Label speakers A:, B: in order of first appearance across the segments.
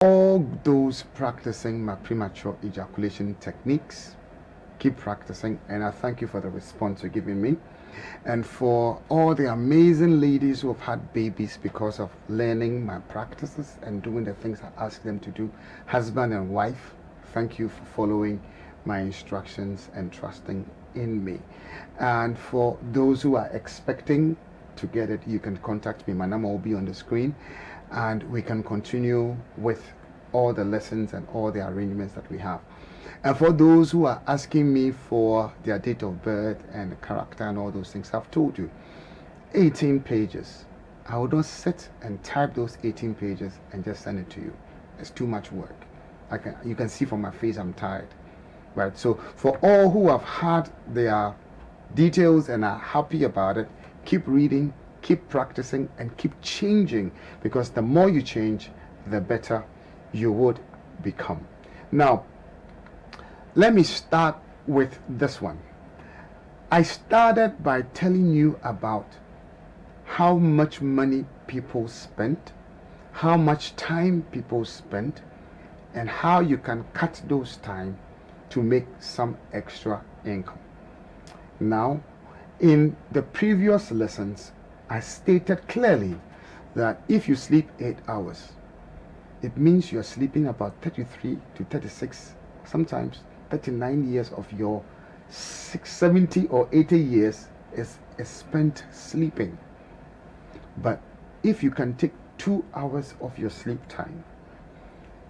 A: all those practicing my premature ejaculation techniques, keep practicing, and I thank you for the response you're giving me. And for all the amazing ladies who have had babies because of learning my practices and doing the things I ask them to do, husband and wife, thank you for following my instructions and trusting in me. And for those who are expecting to get it, you can contact me. My number will be on the screen, and we can continue with all the lessons and all the arrangements that we have. And for those who are asking me for their date of birth and character and all those things, I've told you 18 pages. I will not sit and type those 18 pages and just send it to you. It's too much work. You can see from my face I'm tired, right? So for all who have had their details and are happy about it, keep reading, keep practicing, and keep changing, because the more you change, the better you would become. Now, let me start with this one. I started by telling you about how much money people spent, how much time people spent, and how you can cut those time to make some extra income. Now, in the previous lessons, I stated clearly that if you sleep 8 hours, it means you're sleeping about 33 to 36, sometimes 39 years of your 70 or 80 years is spent sleeping. But if you can take 2 hours of your sleep time,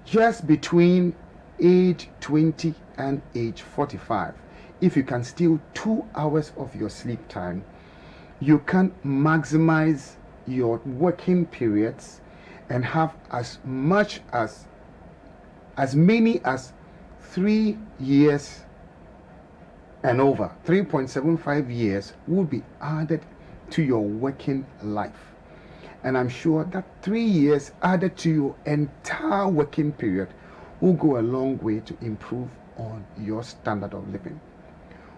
A: just between age 20 and age 45, if you can steal 2 hours of your sleep time, you can maximize your working periods and have as many as 3 years and over. 3.75 years will be added to your working life. And I'm sure that 3 years added to your entire working period will go a long way to improve on your standard of living.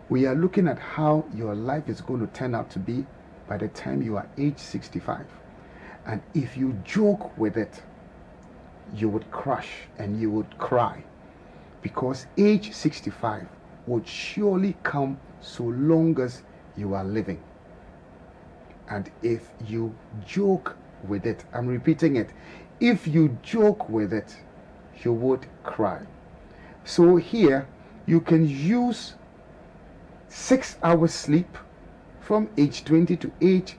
A: We are looking at how your life is going to turn out to be by the time you are age 65. And if you joke with it, you would crash and you would cry, because age 65 would surely come so long as you are living. And if you joke with it, I'm repeating it, if you joke with it, you would cry. So here you can use 6 hours sleep from age 20 to age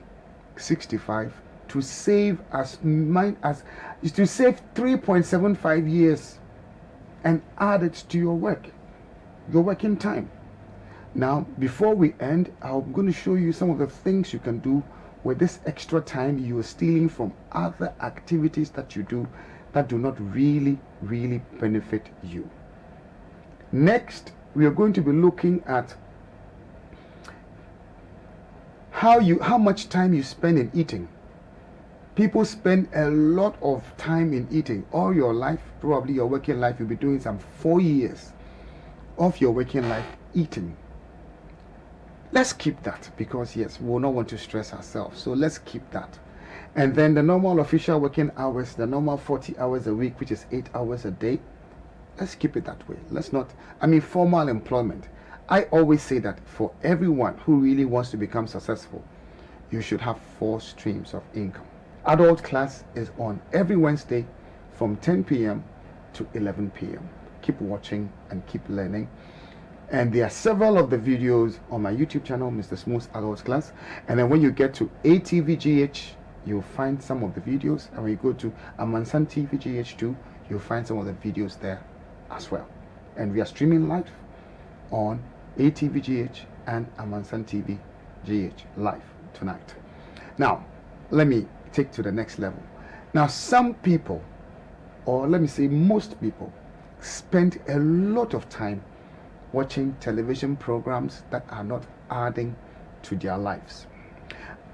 A: 65 to save as 3.75 years and add it to your working time. Now, before we end, I'm going to show you some of the things you can do with this extra time you are stealing from other activities that you do that do not really benefit you. Next, we are going to be looking at how much time you spend in eating. People spend a lot of time in eating. All your life, probably your working life, you'll be doing some 4 years of your working life eating. Let's keep that, because yes, we will not want to stress ourselves. So let's keep that. And then the normal official working hours, the normal 40 hours a week, which is 8 hours a day, let's keep it that way. Let's not, formal employment. I always say that for everyone who really wants to become successful, you should have 4 streams of income. Adult class is on every Wednesday from 10 p.m. to 11 p.m. Keep watching and keep learning. And there are several of the videos on my YouTube channel, Mr. Smooth Adult Class. And then when you get to ATVGH, you'll find some of the videos. And when you go to Amansan TV GH2, you'll find some of the videos there as well. And we are streaming live on ATVGH and Amansan TV GH live tonight. Now, let me take to the next level. Now, some people, or let me say most people, spend a lot of time watching television programs that are not adding to their lives.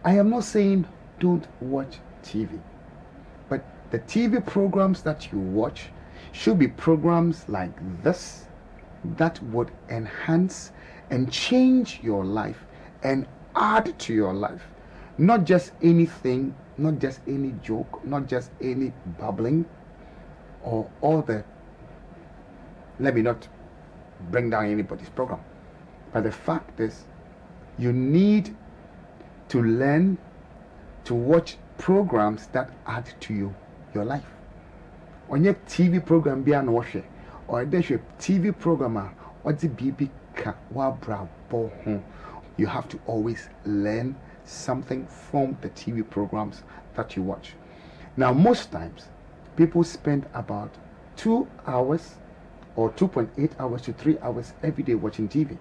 A: I am not saying don't watch TV, but the TV programs that you watch should be programs like this that would enhance and change your life and add to your life. Not just anything, not just any joke, not just any babbling, or all the, let me not bring down anybody's program, but the fact is you need to learn to watch programs that add to your life. On your TV program be an watch, or there's a TV programmer or the BB you have to always learn something from the TV programs that you watch. Now, most times people spend about 2 hours or 2.8 hours to 3 hours every day watching TV.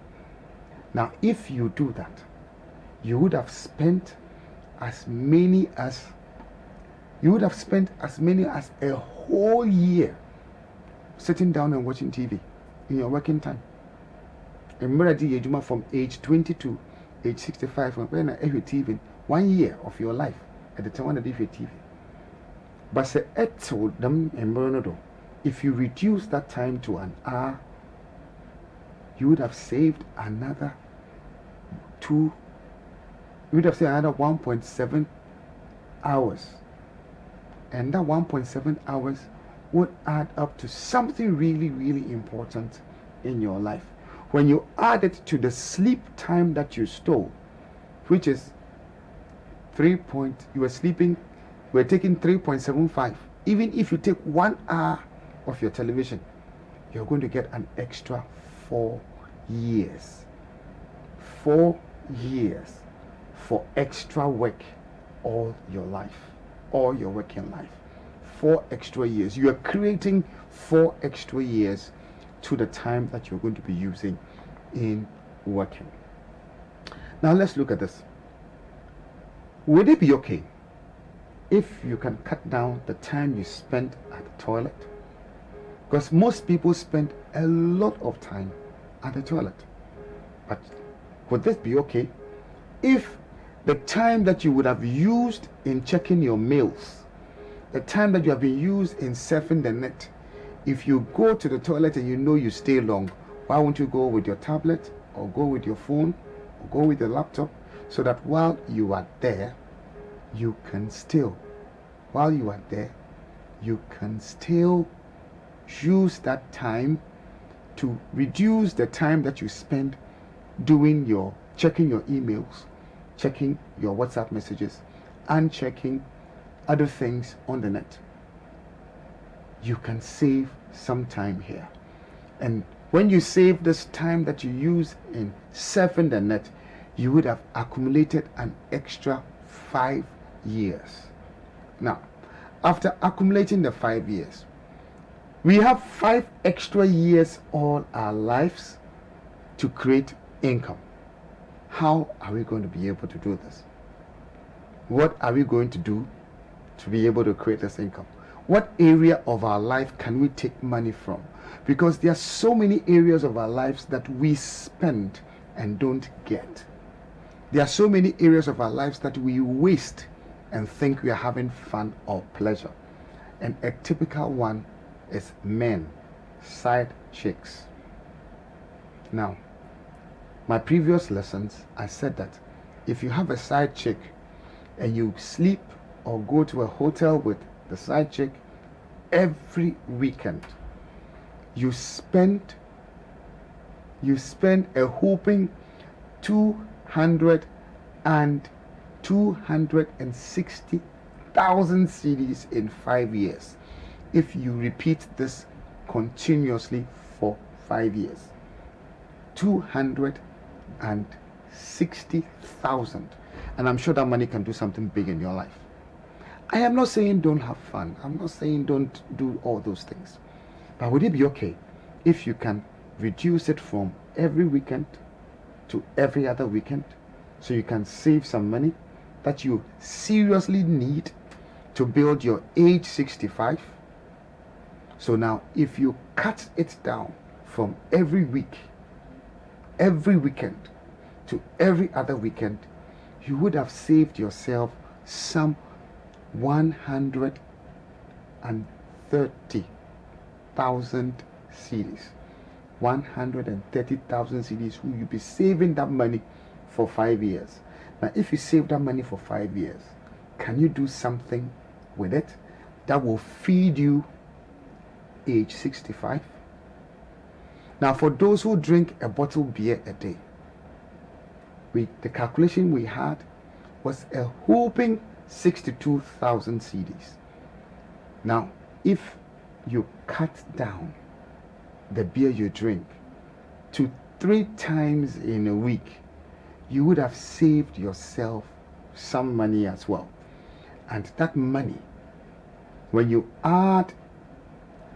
A: Now, if you do that, you would have spent as many as a whole year sitting down and watching TV in your working time. And from age 20 to age 65, when every TV, 1 year of your life at the time when I did TV. But say them and if you reduce that time to an hour, you would have saved another 1.7 hours. And that 1.7 hours would add up to something really, really important in your life. When you add it to the sleep time that you stole, which is you were taking 3.75. Even if you take 1 hour of your television, you're going to get an extra 4 years. 4 years for extra work all your life, all your working life. 4 extra years. You are creating 4 extra years to the time that you're going to be using in working. Now let's look at this. Would it be okay if you can cut down the time you spend at the toilet? Because most people spend a lot of time at the toilet. But would this be okay if the time that you would have used in checking your mails, the time that you have been used in surfing the net, if you go to the toilet and you know you stay long, why won't you go with your tablet or go with your phone or go with your laptop, so that while you are there, you can still use that time to reduce the time that you spend checking your emails, checking your WhatsApp messages, and checking other things on the net. You can save some time here. And when you save this time that you use in surfing the net, you would have accumulated an extra 5 years. Now, after accumulating the 5 years, we have 5 extra years all our lives to create income. How are we going to be able to do this? What are we going to do to be able to create this income? What area of our life can we take money from? Because there are so many areas of our lives that we spend and don't get. There are so many areas of our lives that we waste and think we are having fun or pleasure. And a typical one is men, side chicks. Now, my previous lessons, I said that if you have a side chick and you sleep or go to a hotel with the side chick every weekend, you spend a whopping 260,000 cedis in 5 years if you repeat this continuously for 5 years. 260,000, and I'm sure that money can do something big in your life. I am not saying don't have fun. I'm not saying don't do all those things. But would it be okay if you can reduce it from every weekend to every other weekend, so you can save some money that you seriously need to build your age 65? So now, if you cut it down from every weekend to every other weekend, you would have saved yourself some 130,000 cedis. 130,000 cedis. Who you'll be saving that money for 5 years. Now, if you save that money for 5 years, can you do something with it that will feed you age 65. Now, for those who drink a bottle beer a day, the calculation we had was a whopping 62,000 cedis. Now, if you cut down the beer you drink to 3 times in a week, you would have saved yourself some money as well. And that money, when you add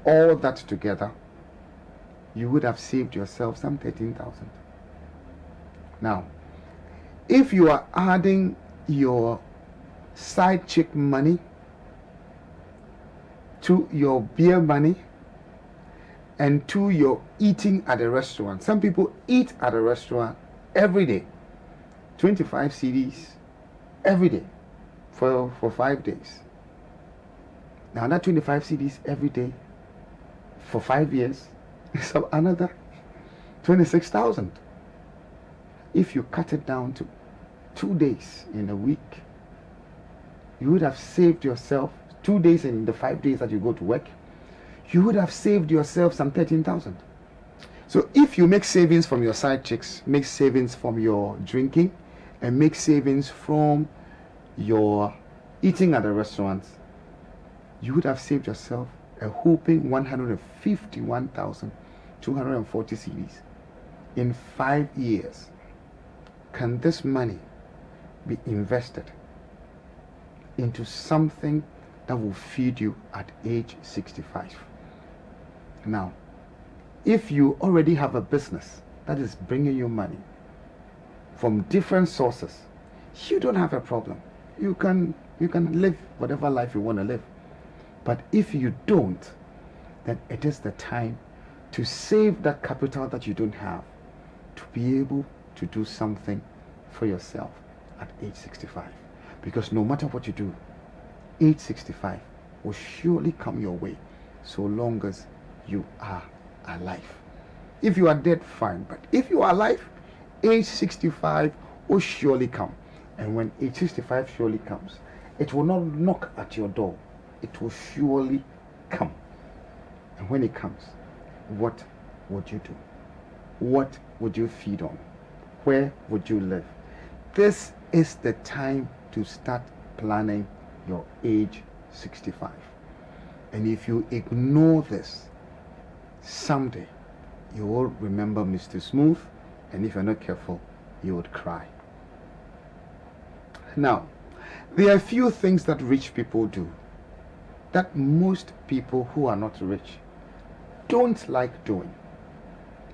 A: all that together, you would have saved yourself some 13,000. Now, if you are adding your side chick money to your beer money and to your eating at a restaurant, some people eat at a restaurant every day, 25 cedis every day for 5 days. Now that 25 cedis every day for 5 years is another 26,000. If you cut it down to 2 days in a week, you would have saved yourself 2 days in the 5 days that you go to work. You would have saved yourself some 13,000. So if you make savings from your side chicks, make savings from your drinking, and make savings from your eating at the restaurants, you would have saved yourself a whopping 151,240 cedis in 5 years. Can this money be invested into something that will feed you at age 65? Now, if you already have a business that is bringing you money from different sources, you don't have a problem. You can live whatever life you want to live. But if you don't, then it is the time to save that capital that you don't have to be able to do something for yourself at age 65. Because no matter what you do, age 65 will surely come your way so long as you are alive. If you are dead, fine. But if you are alive, age 65 will surely come. And when age 65 surely comes, it will not knock at your door. It will surely come. And when it comes, what would you do? What would you feed on? Where would you live? This is the time to start planning your age 65. And if you ignore this, someday you will remember Mr. Smooth, and if you're not careful, you would cry. Now, there are a few things that rich people do that most people who are not rich don't like doing.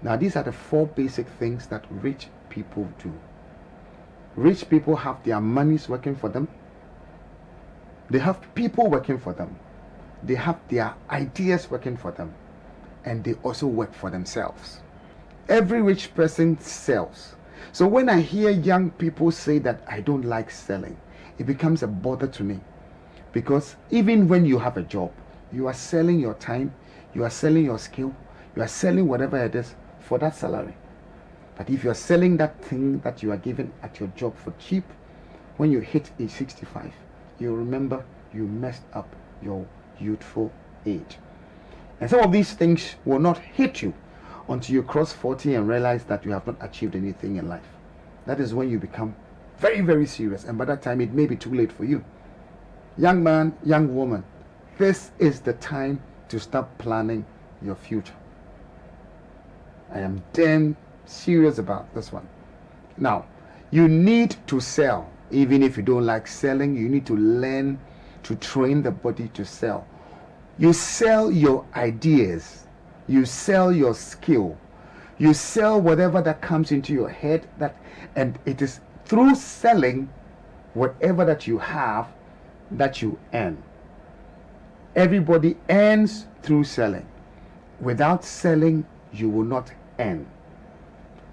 A: Now, these are the 4 basic things that rich people do. Rich people have their monies working for them. They have people working for them. They have their ideas working for them. And they also work for themselves. Every rich person sells. So when I hear young people say that I don't like selling, it becomes a bother to me. Because even when you have a job, you are selling your time, you are selling your skill, you are selling whatever it is for that salary. But if you are selling that thing that you are given at your job for cheap, when you hit age 65, you remember you messed up your youthful age. And some of these things will not hit you until you cross 40 and realize that you have not achieved anything in life. That is when you become very, very serious. And by that time, it may be too late for you. Young man, young woman, this is the time to start planning your future. I am damn serious about this one. Now, you need to sell. Even if you don't like selling, you need to learn to train the body to sell. You sell your ideas. You sell your skill. You sell whatever that comes into your head, and it is through selling whatever that you have that you earn. Everybody earns through selling. Without selling, you will not earn.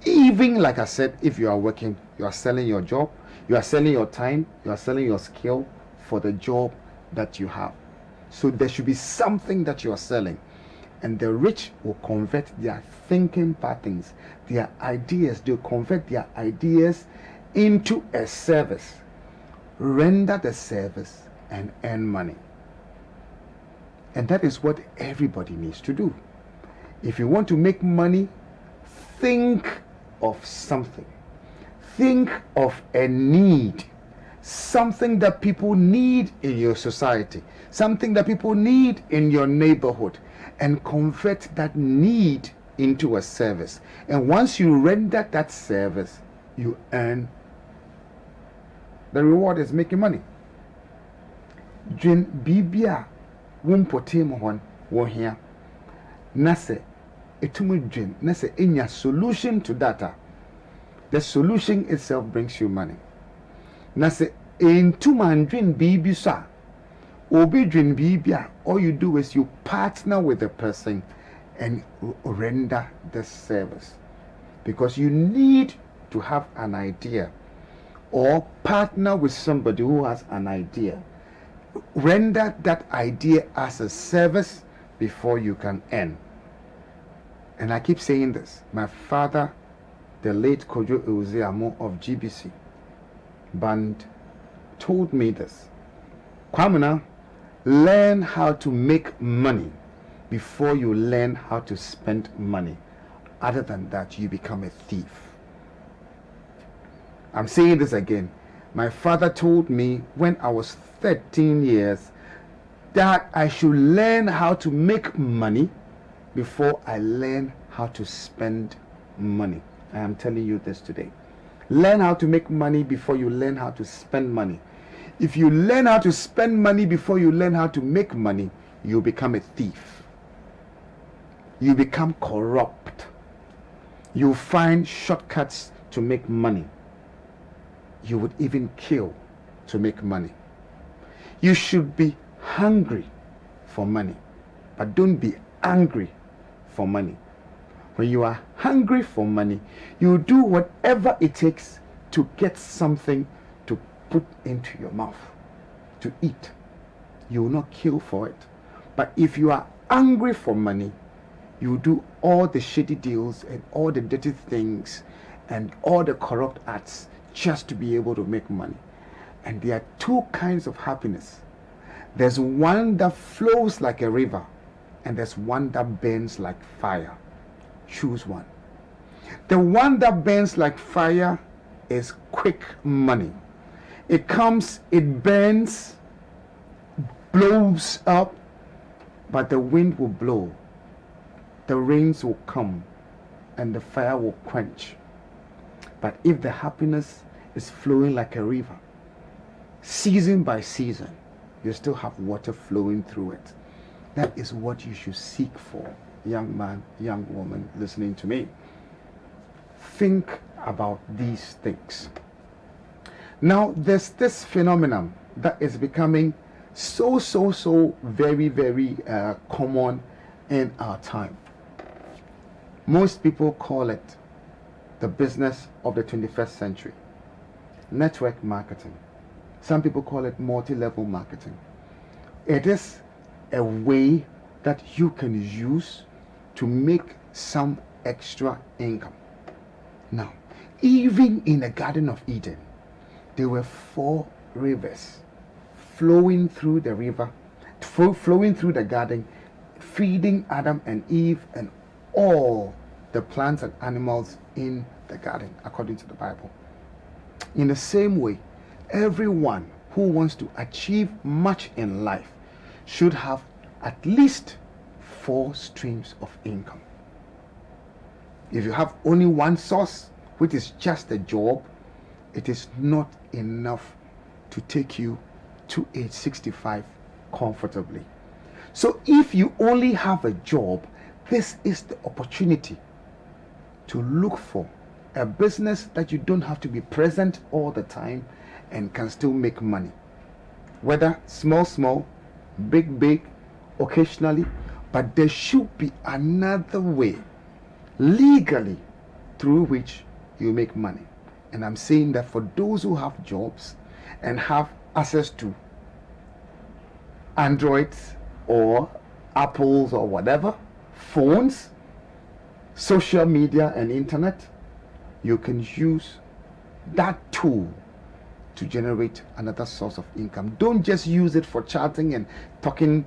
A: Even like I said, if you are working, you are selling your job, you are selling your time, you are selling your skill for the job that you have. So there should be something that you are selling. And the rich will convert their thinking patterns, their ideas, they'll convert their ideas into a service. Render the service and earn money. And that is what everybody needs to do. If you want to make money, think of something. Think of a need. Something that people need in your society. Something that people need in your neighborhood. And convert that need into a service. And once you render that service, you earn. The reward is making money. Dwen bibia wumpote mo hon wo hia. Na se etumu dwen na se enya solution to data. The solution itself brings you money. Na se entuma dwen bibi so obi dwen bibia, all you do is you partner with the person and render the service, because you need to have an idea or partner with somebody who has an idea. Render that idea as a service before you can earn. And I keep saying this. My father, the late Kojo Euseamo of GBC Band, told me this. Kwamuna, learn how to make money before you learn how to spend money. Other than that, you become a thief. I'm saying this again. My father told me when I was 13 years that I should learn how to make money before I learn how to spend money. I am telling you this today. Learn how to make money before you learn how to spend money. If you learn how to spend money before you learn how to make money, you become a thief. You become corrupt. You find shortcuts to make money. You would even kill to make money. You should be hungry for money, but don't be angry for money. When you are hungry for money, you do whatever it takes to get something to put into your mouth, to eat. You will not kill for it. But if you are hungry for money, you do all the shady deals and all the dirty things and all the corrupt acts just to be able to make money. And there are two kinds of happiness. There's one that flows like a river, and there's one that burns like fire. Choose one. The one that burns like fire is quick money. It comes, it burns, blows up, but the wind will blow, the rains will come, and the fire will quench. But if the happiness is flowing like a river, season by season, you still have water flowing through it. That is what you should seek for, young man, young woman listening to me. Think about these things. Now, there's this phenomenon that is becoming so very common in our time. Most people call it the business of the 21st century. Network marketing. Some people call it multi-level marketing. It is a way that you can use to make some extra income. Now, even in the Garden of Eden, there were 4 rivers flowing through the river, flowing through the garden, feeding Adam and Eve and all the plants and animals in the garden, according to the Bible. In the same way, everyone who wants to achieve much in life should have at least 4 streams of income. If you have only one source, which is just a job, it is not enough to take you to age 65 comfortably. So if you only have a job, this is the opportunity to look for a business that you don't have to be present all the time and can still make money. Whether small, big, occasionally, but there should be another way legally through which you make money. And I'm saying that for those who have jobs and have access to Androids or Apples or whatever, phones, social media and internet, you can use that tool to generate another source of income. Don't just use it for chatting and talking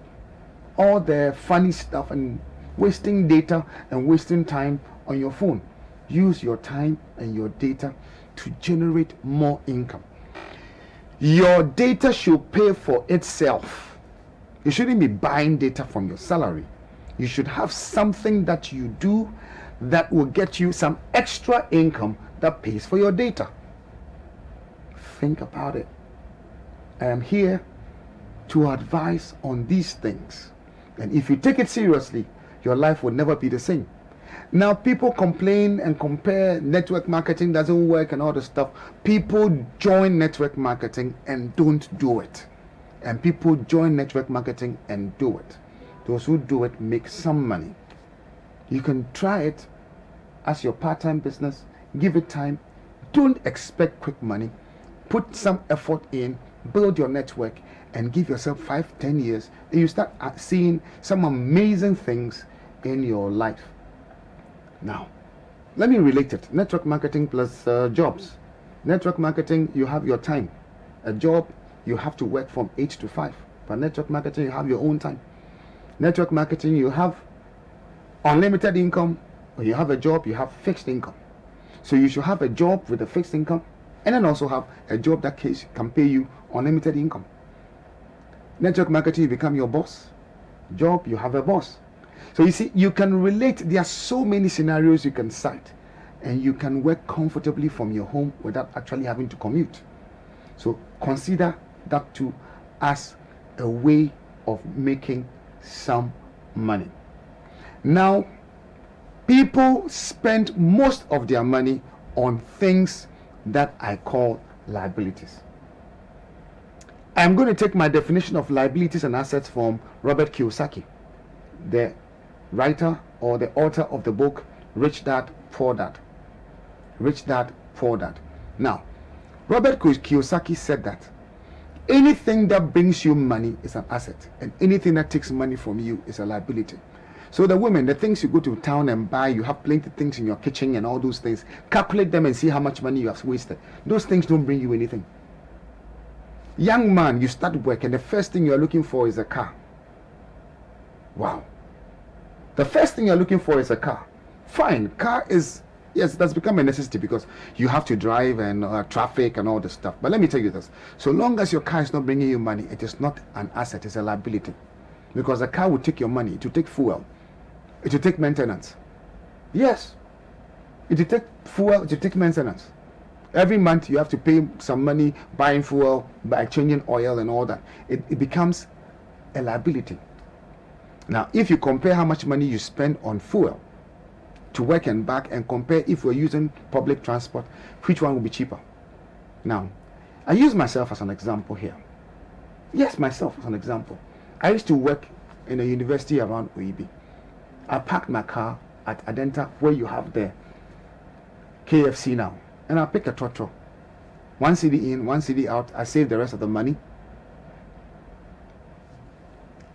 A: all the funny stuff and wasting data and wasting time on your phone. Use your time and your data to generate more income. Your data should pay for itself. You shouldn't be buying data from your salary. You should have something that you do that will get you some extra income that pays for your data. Think about it. I am here to advise on these things. And if you take it seriously, your life will never be the same. Now, people complain and compare network marketing doesn't work and all this stuff. People join network marketing and don't do it. And people join network marketing and do it. Those who do it make some money. You can try it as your part-time business. Give it time. Don't expect quick money. Put some effort in, build your network, and give yourself 5-10 years, and you start seeing some amazing things in your life. Now, let me relate it. Network marketing plus jobs. Network marketing, you have your time. A job, you have to work from 8 to 5. But network marketing, you have your own time. Network marketing, you have unlimited income. When you have a job, you have fixed income. So you should have a job with a fixed income, and then also have a job that can pay you unlimited income. Network marketing, you become your boss. Job, you have a boss. So you see, you can relate. There are so many scenarios you can cite, and you can work comfortably from your home without actually having to commute. So consider that too as a way of making some money. Now, people spend most of their money on things that I call liabilities. I'm going to take my definition of liabilities and assets from Robert Kiyosaki, the writer or the author of the book Rich Dad, Poor Dad. Rich Dad, Poor Dad. Now, Robert Kiyosaki said that anything that brings you money is an asset, and anything that takes money from you is a liability. So the women, the things you go to town and buy, you have plenty of things in your kitchen and all those things, calculate them and see how much money you have wasted. Those things don't bring you anything. Young man, you start work and the first thing you're looking for is a car. Wow. The first thing you're looking for is a car. Fine, car is, yes, that's become a necessity because you have to drive and traffic and all this stuff. But let me tell you this. So long as your car is not bringing you money, it is not an asset, it's a liability. Because a car will take your money, it will take fuel, it will take maintenance. Yes, it will take fuel, it will take maintenance. Every month you have to pay some money buying fuel, by changing oil and all that. It becomes a liability. Now, if you compare how much money you spend on fuel to work and back, and compare if we're using public transport, which one will be cheaper? Now, I use myself as an example here. Yes, myself as an example. I used to work in a university around OEB. I parked my car at Adenta, where you have the KFC now, and I pick a trotro. 1 cedi in, 1 cedi out. I save the rest of the money,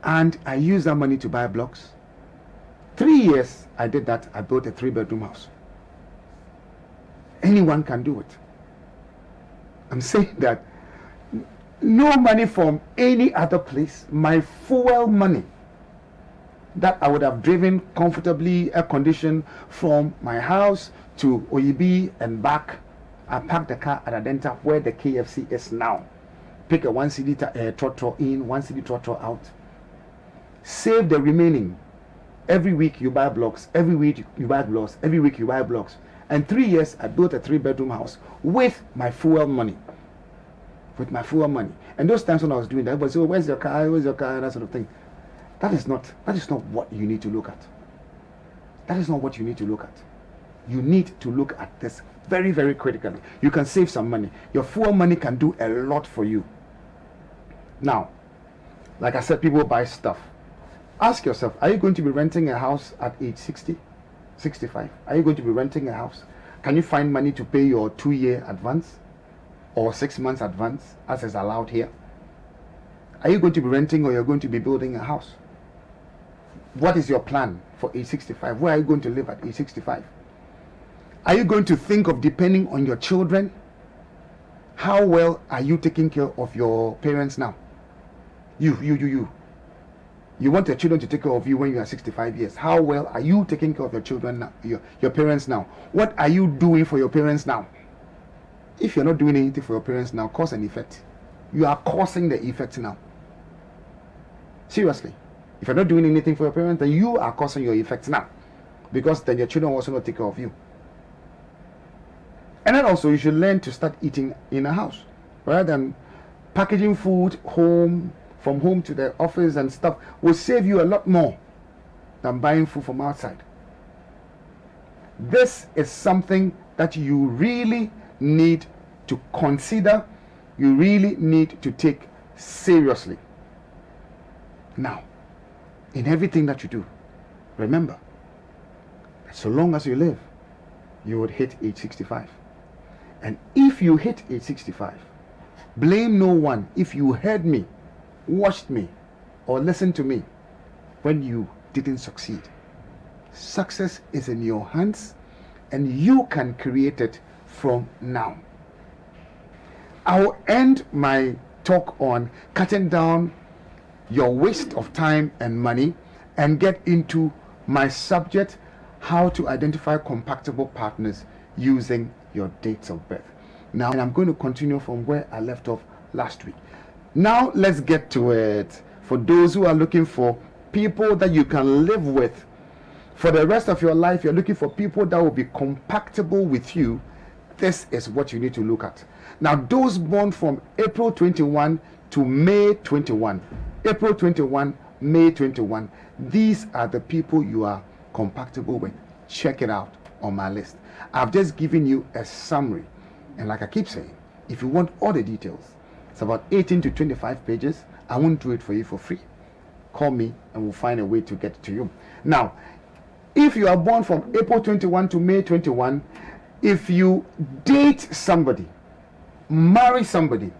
A: and I use that money to buy blocks. 3 years I did that. I built a 3-bedroom house. Anyone can do it. I'm saying that no money from any other place. My fuel money that I would have driven comfortably, air conditioned, from my house to OEB and back. I parked the car at Adenta, where the KFC is now. Pick a 1 cedi trotro in, 1 cedi trotro out. Save the remaining. Every week you buy blocks. Every week you buy blocks. Every week you buy blocks. And 3 years I built a 3-bedroom house with my fuel money. With my fuel money. And those times when I was doing that, everybody said, oh, where's your car? Where's your car? That sort of thing. That is not what you need to look at. That is not what you need to look at. You need to look at this very, very critically. You can save some money. Your fuel money can do a lot for you. Now, like I said, people buy stuff. Ask yourself, are you going to be renting a house at age 60, 65? Are you going to be renting a house? Can you find money to pay your 2-year advance or 6 months advance, as is allowed here? Are you going to be renting, or you're going to be building a house? What is your plan for age 65? Where are you going to live at age 65? Are you going to think of depending on your children? How well are you taking care of your parents now? You. You want your children to take care of you when you are 65 years. How well are you taking care of your children now, your parents now? What are you doing for your parents now? If you're not doing anything for your parents now, cause and effect. You are causing the effect now. Seriously. If you're not doing anything for your parents, then you are causing your effect now. Because then your children will also not take care of you. And then also you should learn to start eating in a house. Rather than packaging food from home to the office and stuff will save you a lot more than buying food from outside. This is something that you really need to consider, you really need to take seriously. Now, in everything that you do, remember that so long as you live, you would hit age 65. And if you hit age 65, blame no one if you heard me, watched me, or listened to me when you didn't succeed. Success is in your hands and you can create it from now. I will end my talk on cutting down your waste of time and money and get into my subject, how to identify compatible partners using your dates of birth. Now, and I'm going to continue from where I left off last week. Now, let's get to it. For those who are looking for people that you can live with for the rest of your life, you're looking for people that will be compatible with you. This is what you need to look at. Now, those born from April 21 to May 21, April 21, May 21, these are the people you are compatible with. Check it out on my list. I've just given you a summary. And like I keep saying, if you want all the details, it's about 18 to 25 pages. I won't do it for you for free. Call me and we'll find a way to get it to you. Now, if you are born from April 21 to May 21, if you date somebody, marry somebody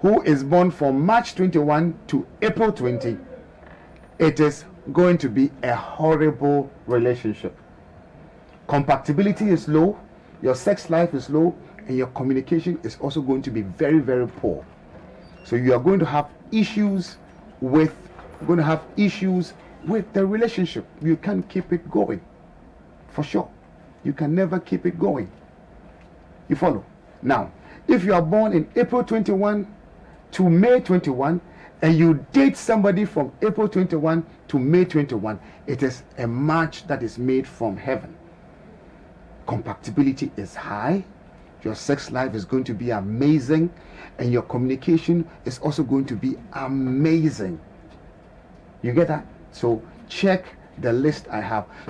A: who is born from March 21 to April 20, it is going to be a horrible relationship. Compatibility is low, your sex life is low, and your communication is also going to be very, very poor. So you are going to have issues with the relationship. You can't keep it going. For sure. You can never keep it going. You follow? Now, if you are born in April 21 to May 21 and you date somebody from April 21 to May 21, it is a match that is made from heaven. Compatibility is high. Your sex life is going to be amazing, and your communication is also going to be amazing. You get that? So check the list I have.